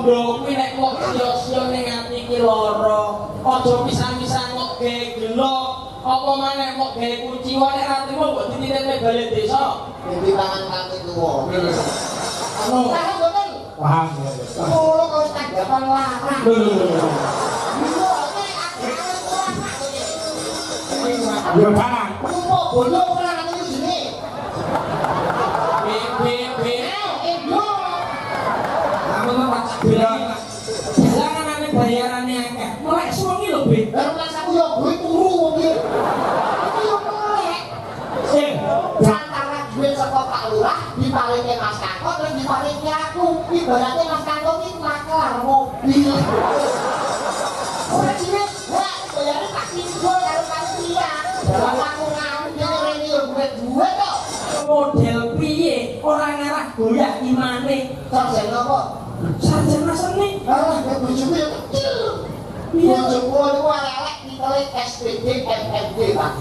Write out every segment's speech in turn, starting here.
Kandha kuwi nek kok sia-sia ning ati iki lara. Aja pisan-pisan kok gawe gelo. Apa maneh kok gawe kuciwa nek ati kok mbok dititipne balai desa. Dadi tangan kaki tuwa. Anu. Paham mboten? Paham. Oh, kok tanggapan larang. Yo barang. Kumpul bondo larang iki jenenge. Be. Ego. Aku tak bilang. Jangan ane bayarannya akeh. Melek suwengi lho, Be. Baru rasaku yo duit turu wong iki. Iki yo melek. Antara duit saka Pak Lurah diparingi Mas Kakot terus diparingi aku. Ibaratnya Mas Kakot iki maklar mobil. Ora duit, wah bayarnya tak timbul karo panitia. Dalam aku ngamu dene rene yo duit kok. Model piye? Ora ngarah goyah imane. Sarjana apa? Sarjana seni. Ah, bojoku yo kecil. Bojoku niku arek titele SPD MMD Pak.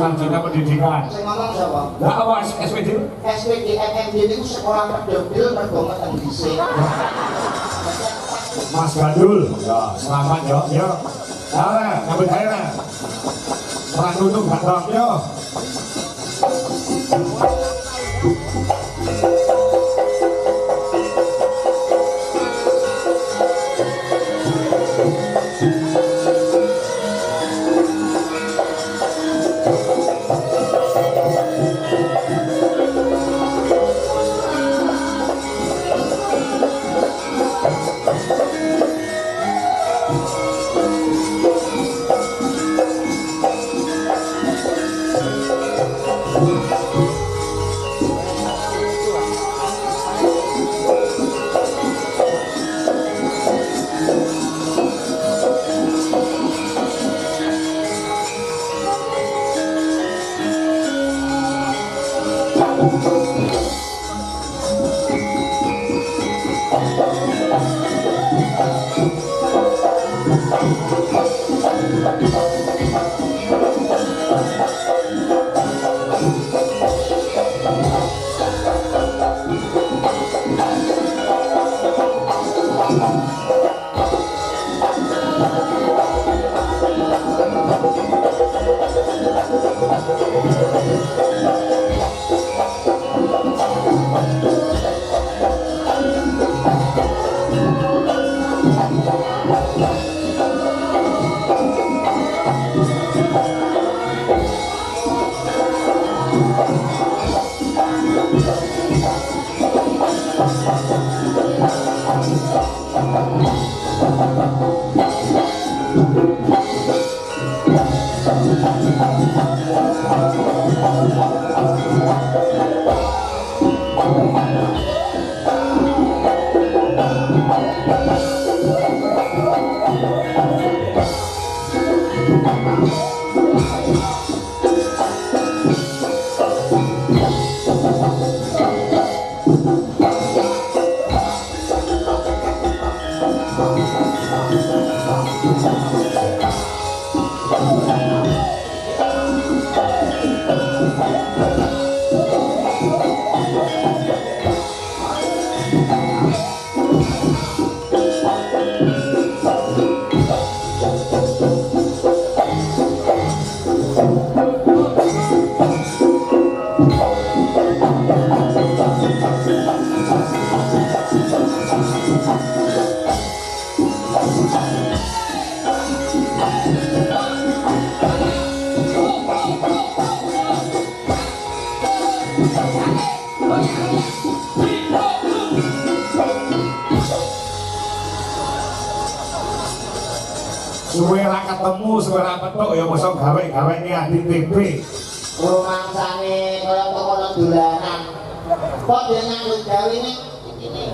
Sarjana pendidikan. Sing ngomong sapa? Lah apa SPD? SPD MMD niku sekolah pedofil mergo meteng dhisik. Mas Gandul. Ya, selamat yo. Yo. Ara, ngambil daerah. Orang tutup gak yo. Suwe ra ketemu, suwe ra petuk ya mosok gawe-gawe iki adi TV. Rumangsane kaya toko dolanan. Kok dia nyambut gawe ning ini.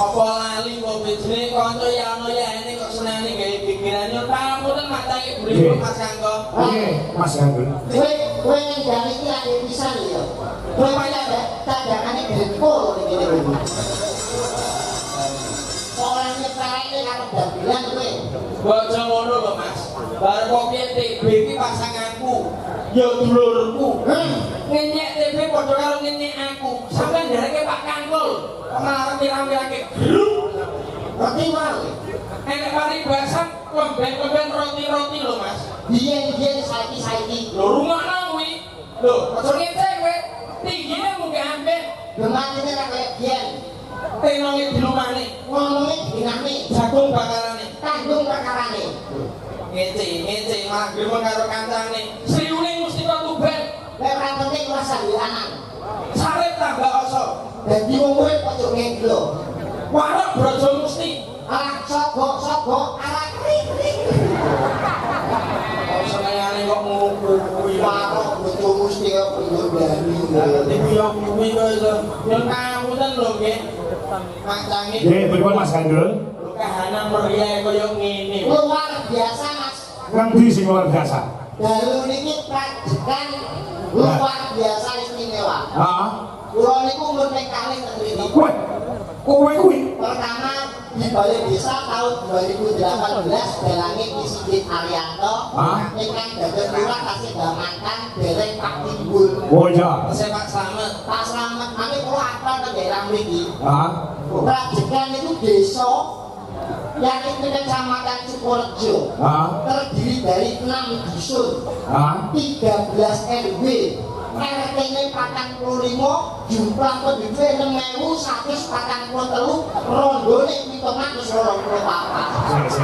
Apa lali kok bejene kanca ya ono ya ini kok seneni gawe pikirannya tamu ten matake buri Mas Kanggo. Oke, Mas Gandul. Kowe ning gawe iki ade pisan ya. Kowe malah tandangane dengkul ning kene kowe. Orang nyetrake karo dagelan kowe. Bojo ngono lho Mas. Bar kok piye TB iki pasanganku. Ya dulurku. Ngenyek TV padha karo ngenyek aku. Sampeyan ndereke Pak Kangkul. Malah rame-rame Ngerti wae. enek paribasan lemben-lemben roti-roti lho Mas. Biyen-biyen saiki-saiki. Lho rungokno kuwi. Lho, aja ngece kowe. Tinggine mung ambek Gematine ra kaya biyen. tenonge dilumane. Ngomongnya dinami. Jagung bakarane. Tanggung perkarane. Ngece malah gremeng karo kancane. Sriune mesti kok tuben. Lek ora penting rasa dianan. Sarep tambah oso. Dadi wong urip ojo ngeglo. Warok brojo mesti. Arak sogok, arak krik-krik. Senengane kok ngono kuwi. Warok bojo mesti kok pendur dari. Nanti yo kuwi kok iso. Yo kamutan lho nggih. Mancange. Nggih, pripun Mas Gandul? Kahanan meriah kaya ngene. Luar biasa Mas. Ngendi sing luar biasa? Dalu niki prajekan luar biasa istimewa. Heeh. Kula niku umur ping kalih teng mriki. Kowe kuwi Pertama di Balai Desa tahun 2018 dalange Ki Sigit Arianto ingkang dados lurah tasih damankan dereng Pak Timbul. Oh iya. Sepak Slamet. Pak Slamet mami kula apal teng daerah mriki. Heeh. Prajekan itu desa yang itu kecamatan Sukorejo terdiri dari 6 dusun, 13 RW, RT-nya 45, jumlah penduduknya 6.143, rondone 724.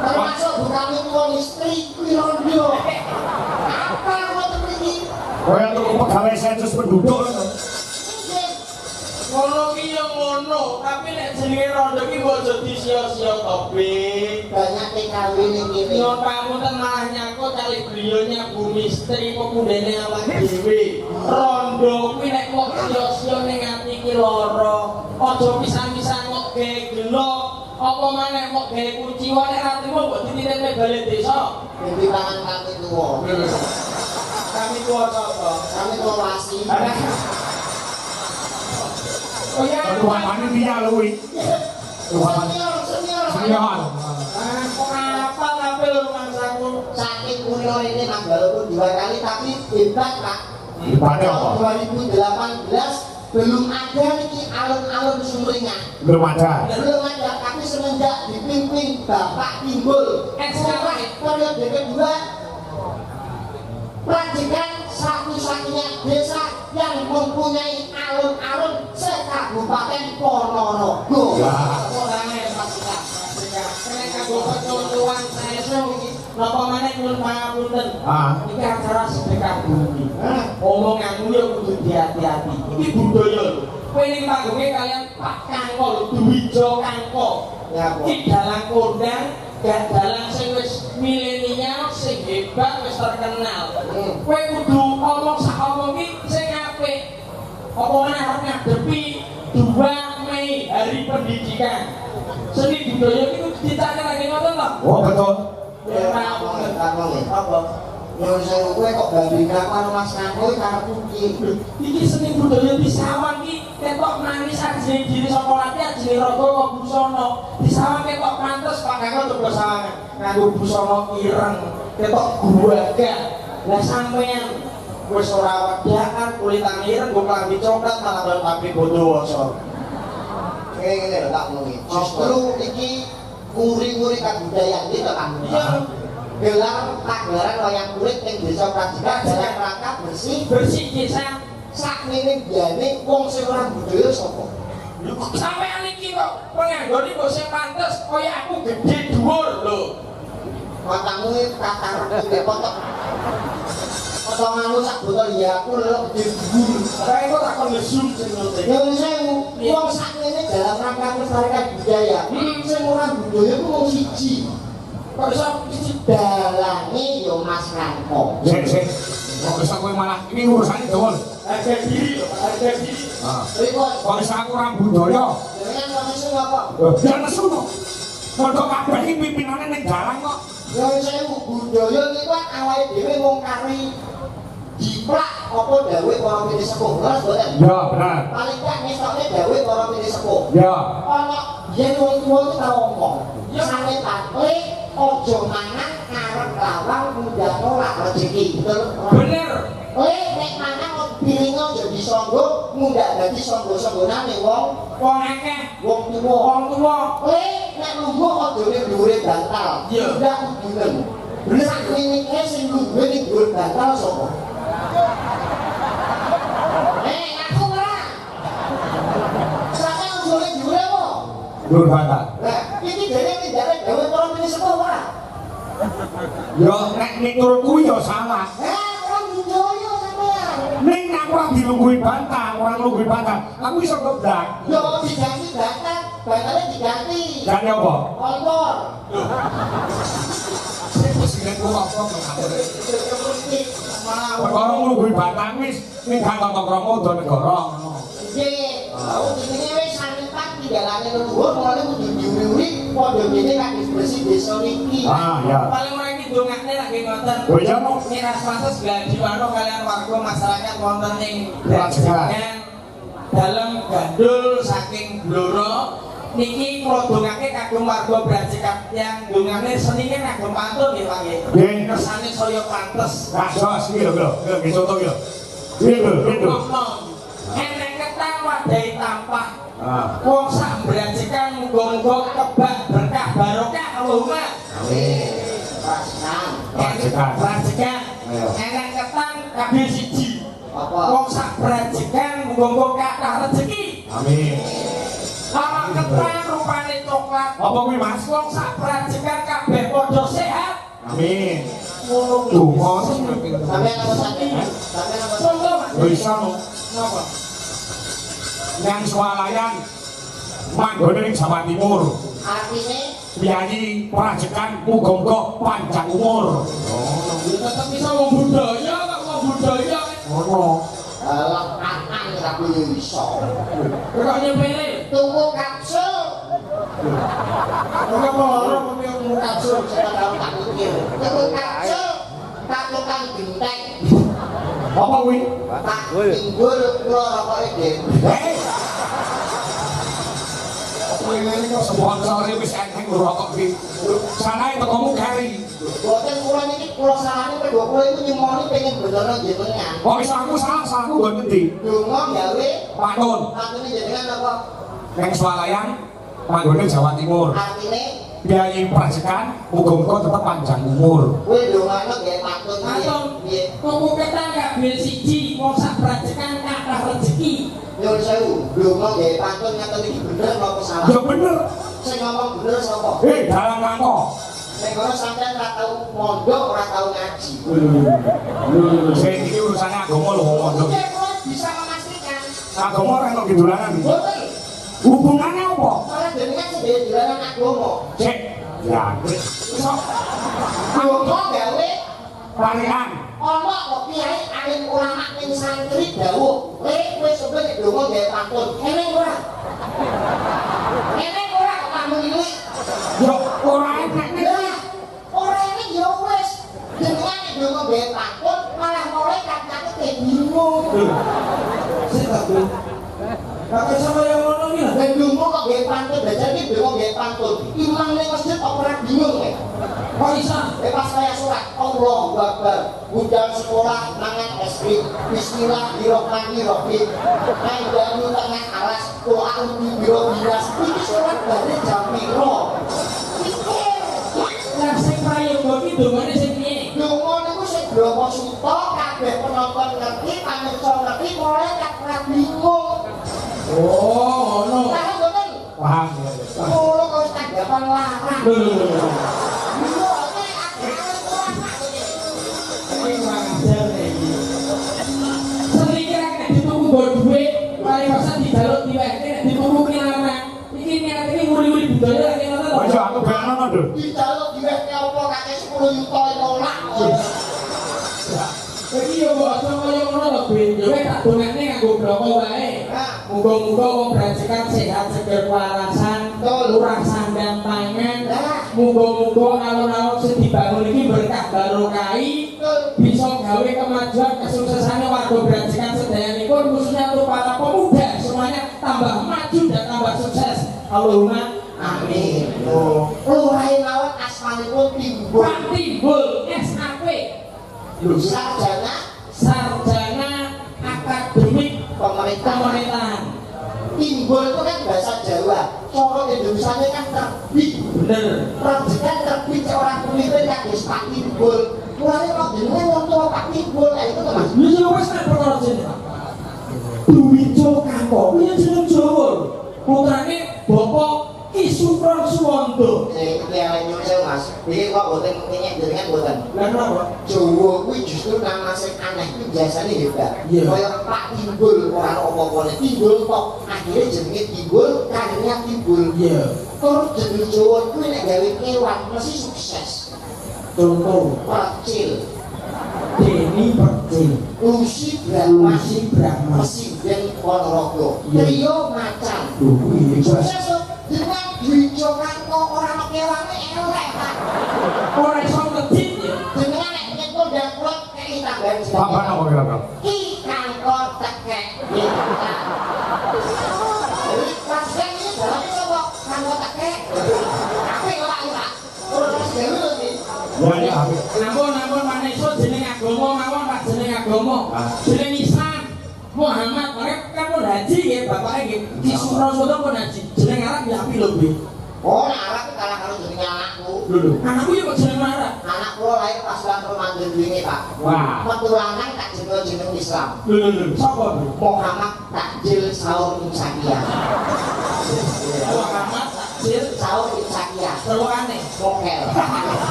Termasuk bukan wong istri kuwi rondo. Apa ngoten mriki? Kaya tuku pegawai sensus penduduk. Ngono ki yo ngono, tapi nek jenenge rondo ki mbok aja disia-sia to, Bi. Banyak TKW ning kene. Nyon pamunten malah nyangkut kali beliaunya Bu Misteri pepundene awak dhewe. Rondo kuwi nek kok sia-sia ning ati ki lara. Aja pisan-pisan kok gawe gelo. Apa maneh kok gawe kuciwa nek atimu mbok dititipne balai desa. Dadi pangan kami tuwa. Kami kuwi sapa? Kami tuwa wasi. Oh ya, Tuhan panitia lho kuwi. Senior. Senior. kok apa tapi lu mangsaku? Saking kuno ini nambah 2 kali tapi hebat Pak. Hebatnya apa? Tahun 2018 belum ada nih alun-alun Sumringah. Belum ada. Belum ada, tapi semenjak dipimpin Bapak Timbul periode kedua Prajekan satu-satunya desa yang mempunyai alun-alun se-Kabupaten Ponorogo. Orangnya pasukan. Mereka bawa contohan saya semua. Napa maneh nyuwun pangapunten. Iki acara sedekah bumi. Omonganmu ya kudu hati-hati. Iki budaya lho. Kowe ning panggungé kalian Pak Kangkol, Duwijo Kangkol. Ya, Bu. Ki dalang kondang, gak dalang sing wis milenial, sing hebat, wis terkenal. Kowe kudu omong sak omong ki sing apik. Apa meneh arep ngadepi 2 Mei Hari Pendidikan. Seni budaya itu ditanya lagi ngoten lho. Oh betul. Ya apa? Yang saya kowe kok bandingkan karo Mas Kangkol karo Puki. Iki seni budaya di sawang ki ketok manis ajine diri saka lati ajine raga kok busana. Di sawang ketok pantes Pak Kangkol coba sawangan. Nganggo busana ireng, ketok guaga. Lah sampean wis ora wedakan kulitane ireng kok klambi coklat malah karo tapi bodhowoso. Ngene lho tak muni. Justru iki kuri-kuri kabudayaan iki to Pak. Iya. Gelar pagelaran wayang kulit ning Desa Prajekan dalam rangka bersih Bersih desa. sakmene biyane wong sing ora budaya sapa? Lho kok sampean iki kok penganggone kok sing pantes kaya aku gedhe dhuwur lho. Matamu tatar iki potok. Potonganmu sak botol ya aku lho gedhe dhuwur. Kae kok tak nesu jenenge. Yang sewu, wong sakmene dalam rangka melestarikan budaya. Sing ora budaya ku wong siji. Kok iso Dalange yo Mas Ranko. Sik. Kok bisa kowe malah ini urusane dawon. harga diri lho, harga diri. Riko, Kok bisa aku ora budaya. jenengan manusia apa? Ya nesu to. Mergo kabeh iki pimpinane ning dalang kok. Ya sewu budaya niku kan awake dhewe wong kari diplak apa dawuh para pini sepuh. Terus mboten? Ya benar. Paling gak ngetokne dawuh para pini sepuh. Ya. Ana yen wong tuwa iki tau ngomong, sane patlik ojo mangan ngarep lawang mudah nolak rezeki. Betul? Bener. Nek mangan piringo jadi songgo mudah dadi songgo-songgonane wong Akeh. wong tuwa. Nek lungguh ojo ning dhuwure bantal. Iya. Ndak kudunen. Bener ngene sing lungguh ning dhuwur bantal sapa? Aku ora. Sampe ojo ning dhuwure apa? Dhuwur bantal. Lah, iki dene ndare gawe para penyesep ora? Yo nek turun kuwi yo salah. Orang Joyo sampean. Ning aku ora dilungguhi bantal, ora nglungguhi bantal. Aku iso ngeblak. Yo diganti bantal, bantalnya diganti. Ganti apa? Kompor. Presiden ku apa perkara nglungguhi bantal wis ning gak tongkrong udo negara ngono. Nggih, lha jenenge wis sanipat tinggalane leluhur mulane kudu diuri-uri padha ngene kaki bersih desa niki. Ah ya. Paling ora iki dongakne lagi ngoten. Oh iya no. Miras pantes gaji wano kalian warga masyarakat wonten ing Brajekan. dalem gandul saking Blora niki kula dongake kagem warga Brajekan yang dongane senine kagem pantun nggih Pak nggih. Nggih. Kersane saya pantes. Kasos iki lho, iki contoh iki lho. Gitu. Enek ketang wadahi tampah. Ah. Wong sak Brajekan muga-muga kebak berkah barokah Allahumma. Amin. Brajekan. Brajekan. Ayo. Enek ketang kabeh siji. Apa? Wong sak Brajekan muga-muga kathah rezeki. Amin. Ana ketang rupane coklat. Apa kuwi Mas? Wong sak Brajekan kabeh padha sehat. Amin. Ngono Donga Sampeyan apa sampeyan? Sampeyan apa? Contoh Mas. bisa no. Napa? Yang swalayan manggone ning Jawa Timur. Artine Piyayi Brajekan muga-muga panjang umur. Ya tetep bisa wong budaya kok wong budaya. Ngono. lengkapan tapi iso. Kok nyepele? Tuku kapsul. Ora ora ngomong kapsul. Sekarang tak mikir. Tuku kapsul. Tak tukang genteng. Apa kuwi? Tak tinggul kula rokoke dhewe. Ini kok sponsor wis enteng rokok iki. Sanae tekomu kari. Boten kula niki kula sarane kedua kula iku nyemoni pengen beneran jenengan. Kok iso aku salah-salahku nggon endi? Donga gawe Pantun. patune jenengan apa? Ning swalayan manggone Jawa Timur. Artine Piyayi Brajekan muga-muga tetep panjang umur. kowe ndongakno gawe patun Patun. piye? Tuku ketang gak bil siji, wong sak Brajekan kathah rezeki. Nyuwun sewu, ndonga gawe patun ngaten iki bener napa salah? Ya bener. Sing ngomong bener sapa? Dalam mangko. Sing ngono sampean ora tau mondok, ora tau ngaji. Sing iki urusane agama lho wong mondok. Oke, kula bisa memastikan. Agama ora kok dolanan. Boten. Hubungannya apa? Ora jenengan sedaya dolanan agama. Cek. Ya, iso Donga gawe palihan. ana kok kiai alim ulama ning santri dawuh, "Lek kowe sebenarnya donga gawe pantun." Eneng ora? Eneng ora kok kamu iki? Yo ora enak nek. Lah, ora enek ya wis. Jenengan nek donga gawe pantun malah mulai kata-kata bingung. Sik tak bil. Kakek sama yang ngono iki lho. Dan donga kok gawe pantun, belajar iki donga gawe pantun. Imam ning masjid kok ora bingung ya? Kok iso? Pas saya surat Allahu Akbar, budal sekolah mangan es krim, Bismillahirrahmanirrahim. Manjani tengah alas, Quran biro bilas. Ini surat dari jam piro. Pikir, Lah sing prayoga iki dongane sing piye? donga niku sing Bromo Suto, kabeh penonton ngerti, pamirsa ngerti, mulai tak ora bingung. Oh, ngono. Paham mboten? Paham. Kulo kok tanggapan larang. Lho. Lho, oke, akhirnya ulama iki. Iki wajar iki. Sering kira nek dituku nggo dhuwit, paling masa dijaluk diweke nek dituku ki larang. Iki niat iki nguri-nguri budaya lek ngono to. Aja aku bayangno lho. Dijaluk diwehke apa kakek 10 juta nolak. Iki yo kok aja kaya ngono lho, Ben. Yo wis tak dongane kanggo bloko wae. Nah, Muga-muga wong Brajekan sehat seger warasan, lurah sandang pangan. Muga-muga alun-alun sing dibangun iki berkah barokahi, bisa gawe kemajuan kesuksesannya warga Brajekan sedayanipun khususnya untuk para pemuda semuanya tambah maju dan tambah sukses. Allahumma amin. Lurahe mawon asmanipun Timbul. Pak Timbul SAP. Sarjana Akademik Pemerintahan. Timbul itu kan bahasa Jawa. Cara Indonesianya kan terbit. Bener. Proyekan terbit seorang pemimpin kan wis Pak Timbul. Mulane kok jenenge wong tua Pak Timbul itu to Mas. Wis wis nek perkara jenenge. Duwijo Kampo, kuwi jeneng Jawa. Putrane Bapak Ki Supron Suwondo. Iki yang nyusul Mas. Iki kok boten kenyek jenengan boten. Lah kenapa? Jawa kuwi justru nama sing aneh iki biasane hebat. Iya. Kaya Pak Timbul ora apa-apane. Timbul kok akhirnya jenenge Timbul, karirnya Timbul. Iya. Terus jeneng Jawa kuwi nek gawe kewan mesti sukses. Contoh, Percil, Deni Percil, Lucy Brahma, Presiden Ponorogo, Iya. Trio Macan. kuwi Sukses kok dengan Dwijo Kanto ora ana kewane elek Pak. ora iso ngedit ya. Jenengan nek nyentuh dan klot kei tambahan Papan apa kira-kira? Ki Kanto tekek kita. Jadi pasien ini jalannya sapa? Kanto tekek. Tapi ora ora. Terus dhewe lho iki. Ya, ya. Nampun maneso jeneng agama mawon Pak jeneng agama. Ah. Jeneng Islam. Muhammad, mereka kan pun haji ya, bapaknya gitu. Di Surosodo pun haji. Jeneng Arab ya api lho, Bi. Oh, nek arep kalah karo jenenge anakku. Lho, anakku ya kok jeneng Arab. Anak kula lahir pas bulan Ramadan wingi, Pak. Wah. Metu lanang tak jeneng Islam. Lho. Sapa, Bi? Muhammad Takjil Saur Insakiyah. Muhammad Takjil Saur Insakiyah. Terwakane. Mokel.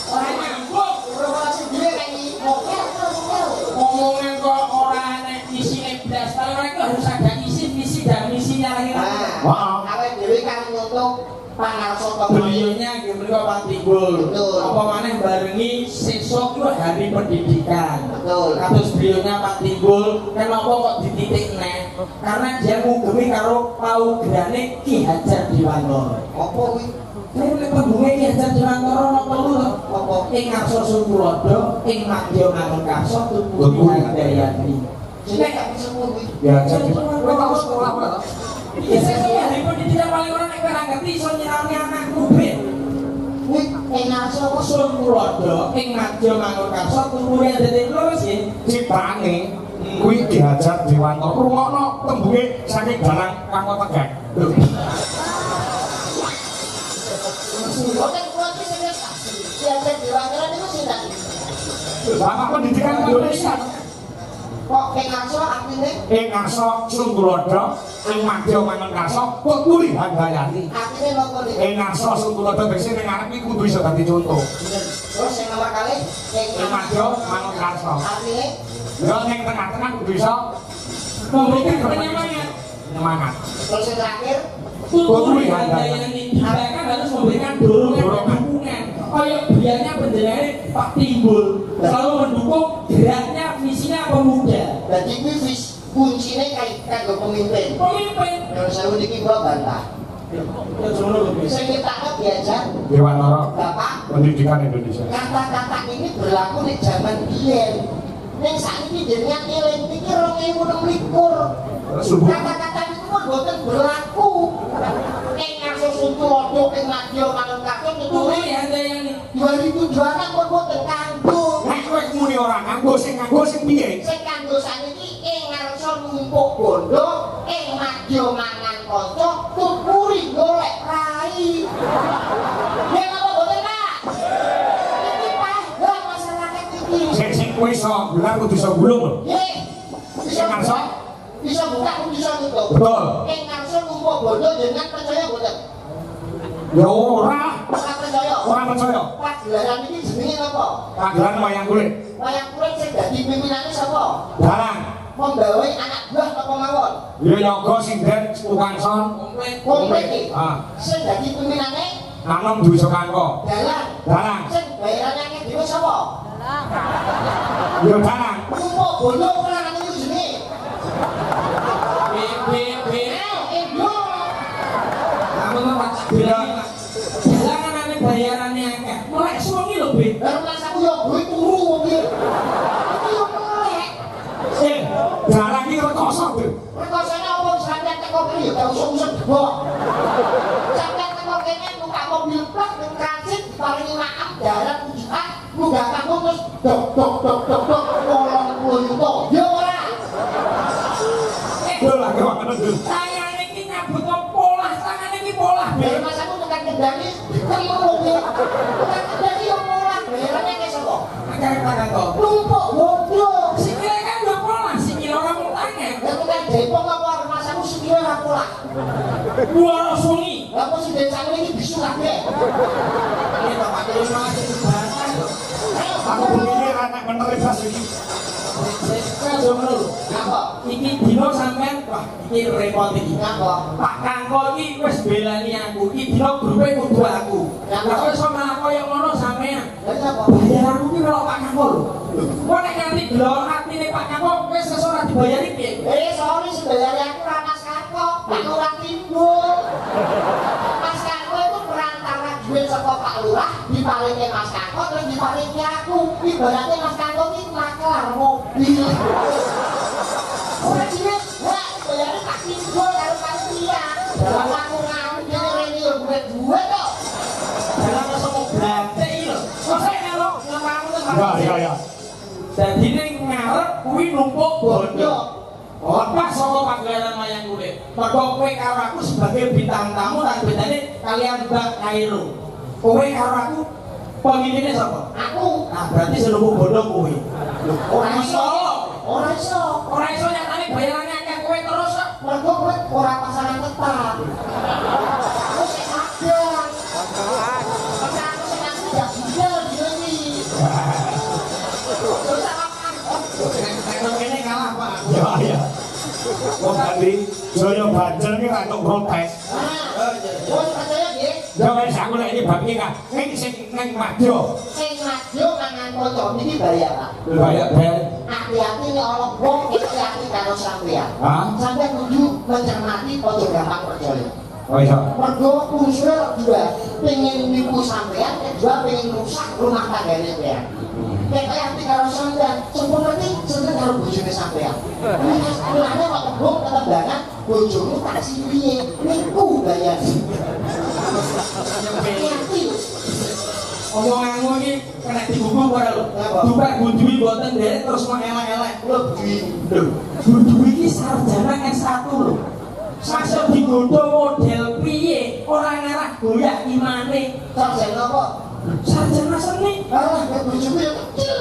Ora nyambung. Ora sendiri kayak ini. Mokel. Omongan kok ora nek isine blas, tapi mereka harus ada isi misi dan misinya lagi. Wah. Awake dhewe kan nyutuk pangarso Beliaunya gitu mereka Pak Timbul. Betul. Apa maneh barengi sesuk itu hari pendidikan. Betul. Kados beliaunya Pak Timbul, kenapa kok dititik neh? Karena dia ngugemi karo paugerane Ki Hajar Dewantara. Apa kuwi? Nek pembunge Ki Hajar Dewantara ana telu to. Apa? Ing Ngarsa Sungkulodo, ing Madya Mangunkarsa tutupi Handayani. Jenenge gak bisa kuwi. Ya, jadi Kowe tau sekolah ora? Iya, saya hari pendidikan paling ora nek ora ngerti iso nyirami anakku, Ben. Kuwi enarso apa Sungkulodo, ing Madya Mangunkarsa tutupi Handayani lurus ya. ciptaane kuwi diajar Dewantara. Rungokno tembunge saking dalang Kanggo Tegak. Boten kula iki sing wis diajar Dewantara niku sinten? Bapak Pendidikan Indonesia. Kok enarso artine Ing Ngarsa Sungkulodo, ing Madya Mangunkarsa tutupi Handayani. artine napa niku? Ing Ngarsa Sungkulodo tegese ning arep iki kudu iso dadi contoh. Terus sing nomor kalih Ing Madya Mangunkarsa. artine Ya ning tengah-tengah kudu iso Memberikan kenyamanan. semangat. terus yang terakhir Tutupi Handayani. Kita kan harus memberikan dorongan dan dukungan. Kayak biarnya penjelasannya Pak Timbul selalu mendukung geraknya visinya pemuda. dadi kuwi wis kuncine kanggo pemimpin. Pemimpin. Yang saya niki kula bantah. Ya jono lho, Bis. Sing nyiptakno diajar Dewantara Bapak Pendidikan Indonesia. kata-kata ini berlaku di zaman biyen. Ning saiki jenengan eling iki 2026. Subuh. Kata-kata itu pun boten berlaku. Ning Ngarsa Sungkulodo ing Madya Mangunkarsa itu Tutupi Handayani. 2007 pun boten kanggo. Nek kowe muni ora nganggo sing piye? Sing kanggo saniki ing Ngarsa numpuk bondo, ing Madya mangan kanca, tuturi golek rai. Ya apa boten, Pak? Iki paham masyarakat iki. Sing kowe iso bilang kudu iso gulung lho. Nggih. Sing Ngarsa? Bisa buka, bisa tutup. Betul. Ing Ngarsa numpuk bondo jenengan percaya boten? Ya ora. Ora percaya. Ora percaya. Pagelaran iki jenenge napa? Pagelaran wayang kulit. Wayang kulit sing dadi pimpinane sapa? Dalang. Membawa anak buah apa mawon? Ya yoga sinden tukang son. Komplit iki. Ah, Sing dadi pimpinane nanem duwe Sokangko. dalang. Dalang. Sing bayarannya akeh dhewe sapa? Ya dalang. Kumpul bondo ora nang iki jenenge. B. Endo. Kamu tuh Pak bilang Pak. Jangan aneh bayarannya akeh. Melek suwengi lho, Bi. Baru rasaku yo duwe turu wong iki. Iki yo melek. Dalang iki rekoso, Bro. Rekosane apa sampeyan teko kene yo gak usah usah debok. Sampeyan teko kene numpak mobil plak ning transit diparingi maaf darat tujuan munggah kamu terus dok kolong yuto yo ora Lho lah kemana tuh? Tangan ini nyabut polah, tangan ini polah. biar mas aku tekan kendali kemulung ya tekan kendali yang pola belernya kayak sapa Agak tangan kok. numpuk goblok Sikile kan udah polah, sikile orang mau tangan. ya tekan depok apa mas aku sikile ora pola Dua sungi. apa sih desa ini bisu kabeh Ini bapak terus lagi bahasa. Aku begini anak menerima lagi. Saya dulu. apa Iki dino sampean, wah iki repot iki. apa Pak Kangko iki wis belani aku. Iki dino grupe kudu aku. Lah kok iso malah koyo ngono sampean. lha apa Bayar aku ki karo Pak Kangko lho. Kok nek nganti delok atine Pak Kangko wis ora dibayari piye? sorry sebenarnya aku ora mas Karko aku ora timbul mas Karko itu perantara duit saka Pak Lurah diparingi mas Karko terus diparingi aku ibaratnya mas Karko ini maklar mobil ora duit wah bayarnya tak timbul karo panitia dalam aku ngambil ini yo duit kok Dalam masa mau belante iki lho. Kok saya melok ngelamun Ya. Jadi ning ngarep kuwi numpuk bondo. Lepas saka pagelaran wayang kulit. Mergo kowe karo aku sebagai bintang tamu lan bedane kalian Mbak Kairo. Kowe karo aku pemimpinnya sapa? aku Nah, berarti seluruh bondo kowe. ora iso Ora ora iso ora iso nyatane bayarannya akeh kowe terus kok. mergo kowe ora pasangan tetap aku sing adang karena aku sing asli ya budal dino iki terus apa Kene kalah Pak. Ya. Wong tadi Joyo Banjel ki rantuk protes. oh percaya nggih Ya wis aku nek iki bab iki kan. Iki sing nang madyo. sing maju mangan kanca niki bayar Pak Bayar. hati-hati nek ana wong hati-hati karo sampean Hah? sampean kudu mencermati aja gampang percaya Oh iya. mergo unsurnya dua pengen nipu sampean kedua pengen rusak rumah tangganya sampean kayak hati karo sampean sempurna ini seneng karo bojone sampean mulanya kok tembok ketembangan bojomu tak sipiye niku bayar hati Omonganmu iki kena diguguk ora lho. Duka gudui mboten derek terus mau elek-elek. Lho, gudui iki sarjana S1 lho. Masuk digodho model piye? Ora ngarah goyak imane. sarjana apa? Sarjana seni. alah bojomu ya kecil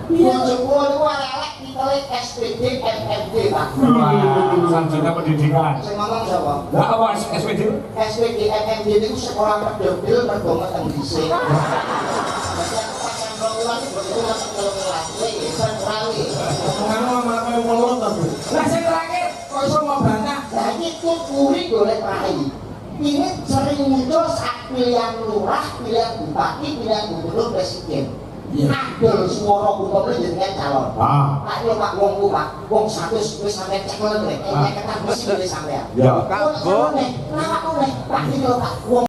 bojomu itu elek ditele SPD MMD Pak Sarjana pendidikan. sing ngomong siapa? Lah apa SPD? SPD MMD itu sekolah pedofil mergo meteng dhisik. Jadi aku pas yang romulan itu betul masuk ke kelas. Bisa kurali. Omonganmu malah koyo melot to. Lah sing terakhir kok iso mau bantah? Nah ini kuri golek rai. Ini sering muncul saat pilihan lurah, pilihan bupati, pilihan gubernur, presiden. Iya. Adol suara gubernur jenengan calon. Ah. Pak yo Pak wong ku Pak, wong 100 wis sampe cekel rek. Ketan mesti milih sampean. Ya. Kok nek, kenapa kok nek? Pak iki lho Pak, wong